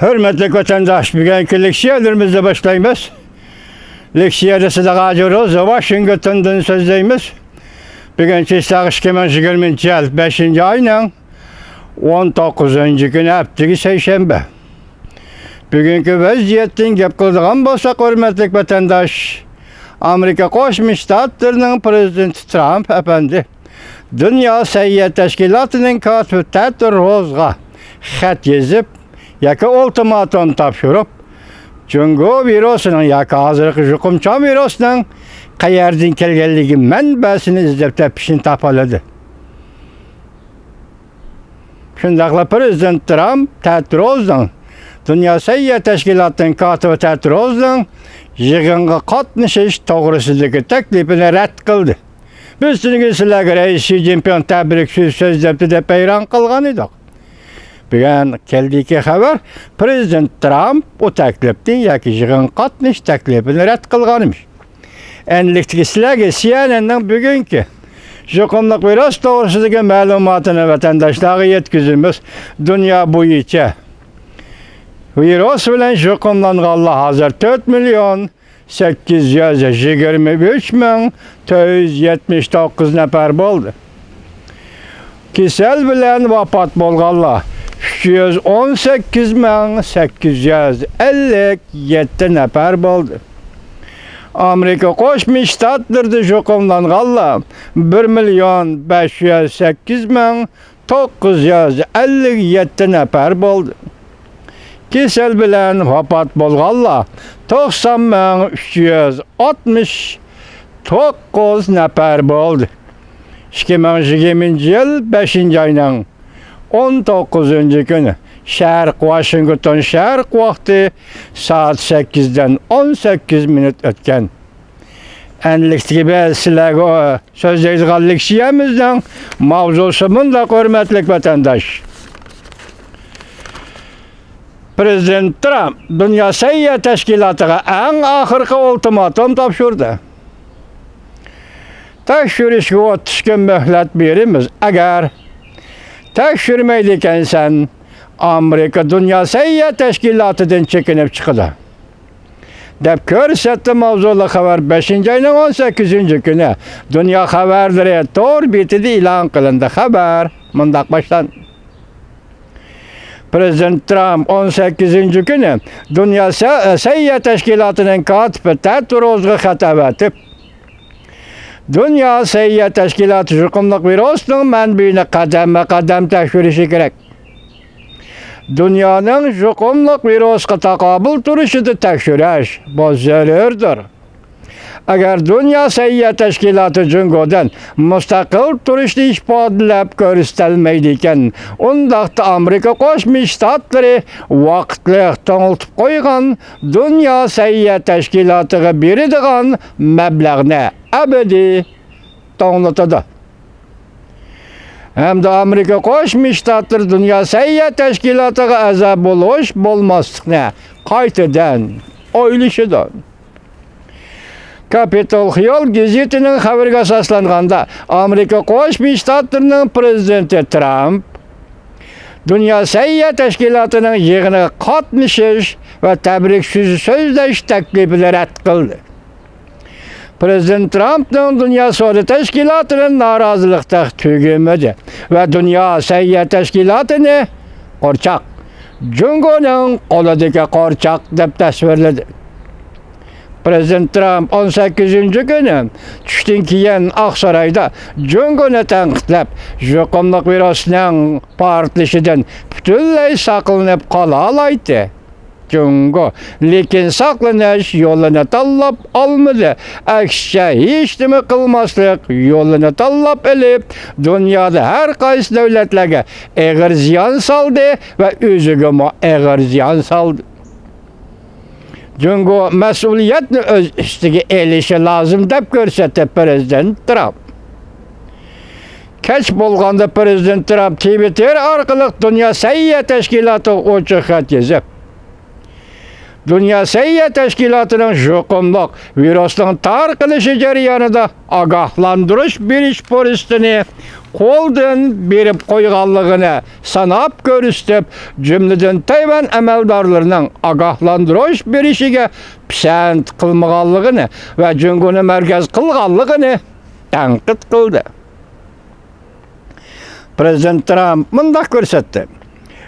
Hürmetli vatandaş, bugünkü leksiyelerimizle başlayımız. Leksiyerisi de Gacıroz, Washington'dan sözdeyimiz. Bugünkü sağış kemen 20 yıl 5. ayının 19. günü haftığı seyşembe. Bugünkü vəziyyətin gep kıldığan bolsak, hürmetli vatandaş, Amerika Qoşmuş Ştatlarının prezidenti Trump efendi, Dünya Seyyah Teşkilatı'nın katibi Ted Roz'a xat yazıp, yaka ultimatum tapşırıp, Cungo virusunun yaka hazırlıkı jukumçan virusunun qayerden kelgenligi mənbəsini izlep tepişini tapaladı. Şundaqla prezident Trump Ted Roz'dan Dünya Seyyah Teşkilatı'nın katibi Ted Roz'dan yığınğa qatnışış toğrısıdaki teklifini rədd qıldı. Biz sizlərə Reis Xi Jinping təbrik sözdəpti de peyran qılğan idik. Bugün keldiki haber, Prezident Trump o tekliften yaki yığın qatnış teklifini rədd qılğanımış. Enlikdiki sizlərə CNN'nin bugünkü jukumluq virus toğrısıdaki məlumatını vətəndaşlara yetkizimiz dünya boyunca. Virus bilen jukumlanğanlar hazır 4.823.979 nəfər boldu. Kisel bilen vafat bolğanlar 218.857 nəfər boldu. Amerika Qoşmuş Ştatlarında jukumlanğanlar 1.508.957 nəfər boldu. Kisel bilen vafat bolğanlar 90.369 nəfər boldu. 2020 yıl 5. ayının 19. günü Şərq Washington Şərq vaxtı saat 8'den 18 minut ötken. Enlikdiki sizlərə sözdeydiğən leksiyamızdan mavzusumun da hürmetli vatandaş. Prezident Trump Dünya Seyyah Teşkilatı'na en ahırkı ultimatum tapşırdı. Tekşürüşü 30 gün möhlet verimiz. Eğer tekşürmeydiken sen Amerika Dünya Seyyah Teşkilatı'dan çekinip çıkıdı. Dep körsetti mavzulu haber 5. ayının 18. günü Dünya Haberleri doğru bitidi ilan kılındı. Haber mındak baştan. Prezident Trump 18. günü Dünya Seyyah Teşkilatı'nın katibi Ted Roz'a xatab etip, Dünya Seyyah Teşkilatı jukumluq virusunun mənbiyini qadam tekşürüşü gerek. Dünyanın jukumluq virusqa taqabül turuşudu tekşürüş, bu zörürdür. Eğer Dünya Seyyah Teşkilatı Cungo'dan müstakil turuşlu işbadilep görstelmeydiken, ondaqda Amerika Qoşmuş Ştatları vaqtliq toğultup koygan Dünya Seyyah Teşkilatı'na biridiğen məbləğini ebedi toğulatıdı. Hem de Amerika Qoşmuş Ştatları Dünya Seyyah Teşkilatı'na əzab oluş bolmaslıqına qaytıdan oyluşudur. Capitol Hill gazetinin xəbərə əsaslanğanda Amerika Qoşmuş Ştatlarının prezidenti Trump Dünya Seyyah Teşkilatı'nın yığına qatnışış ve təbrik sözləş təklifini rədd qıldı. Prezident Trump'ın Dünya Seyyah Teşkilatı'nın narazılıqda tügümüdü ve Dünya Seyyah Teşkilatı'nı qorçaq, Cungo'nun qoludaki qorçaq deb təsvirledi. Prezident Trump 18. günü düştün kiyen Aksaray'da Cungo'nu tənqidləb, jukumluq virusunun partlaşıdan bütünley saklanıp qalalaydı. Cungo, lekin saklanış yolunu tallap almadı. Əksçə hiç demi qılmaslık yolunu tallap elip, dünyada her qaysı devletlerge eğer ziyan saldı ve özügümü eğer ziyan saldı. Cungo məsuliyyətini öz üstüge elişi lazım dep görsətti Prezident Trump. Keç bolğanda Prezident Trump Twitter arqılıq Dünya Seyyah Teşkilatı uçu xat yazıb. Dünya Səhiyyə Təşkilatının juqumluq virusning tarqalishi jarayonida ogohlantirish berish polisini qo'ldan berib qo'yganligini sanab ko'rsatib, jumladan Tayvan amaldorlarining ogohlantirish berishiga pisand qilmaganligini va Jungoni markaz qilganligini tanqid qildi. Prezident Trump bunday ko'rsatdi.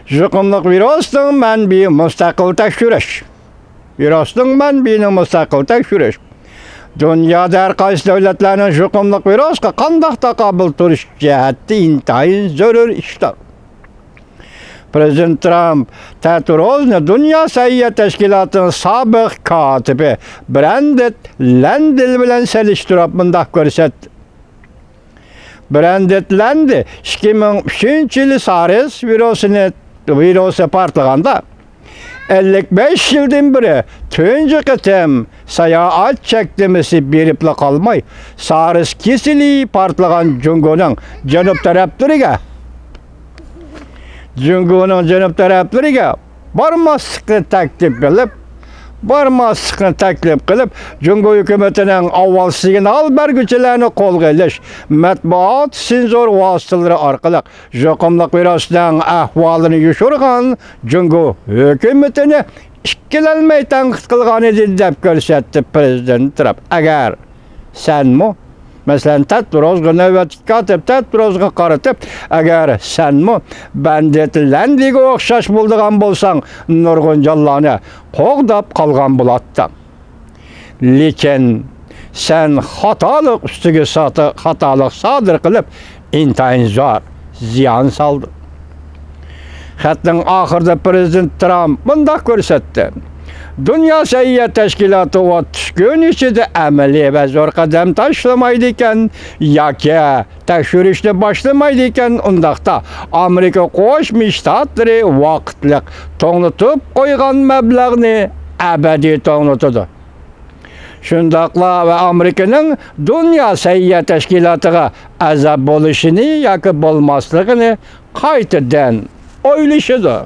Juqumluq virusning manbai mustaqil tekshirish. Virusning manbaini mustaqil tekshirish. Dünyada har qaysi davlatlarning juqumluq virusga qanday taqobil turish jihati intayin zarur ishlar. Prezident Trump Tatrozni Dünya Səhiyyə Təşkilatının sobiq katibi Brandon Landl bilan selishtirib bunday ko'rsatdi. Brandon Landl 2003-yili SARS virusi portlaganda 55 yıldan beri tunji qitim sayohat chektimisi beripla qolmay, SARS kesili portlagan Jungoning janub taraflariga bormaslikni taklif qilib, Jungo hukumatining avval signal berguchilarini qo'lga olish, matbuot senzor vositalari orqali juqumluq virusning ahvolini yushirgan Jungo hukumatini ikkilanmay tanqid qilgan edi deb ko'rsatdi Prezident Trump. Agar sanmi masalan Tatrozga navbatchi katib Tatrozga qaratib, agar sanmi Bandit Landliga o'xshash bo'lgan bo'lsang, nurg'un jallani qo'g'dab qolgan bo'latdi. Lekin sen xatolik ustiga xatolik sodir qilib, intayin ziyon soldi. Xatning oxirida Prezident Trump bunday ko'rsatdi. Dünya Səhiyyə Təşkilatı o tushkun ichida amaliy va zo'r qadam tashlamaydi ekan yoki tekshirishni boshlamaydi ekan, undaqda Amerika Qo'shma Shtatlari vaqtliq to'g'nitib qo'ygan mablag'ni abadiy to'g'nitadi. Shundaqla va Amerikaning Dünya Səhiyyə Təşkilatıga azab bo'lishini yoki bo'lmasligini qaytadan o'ylashidir.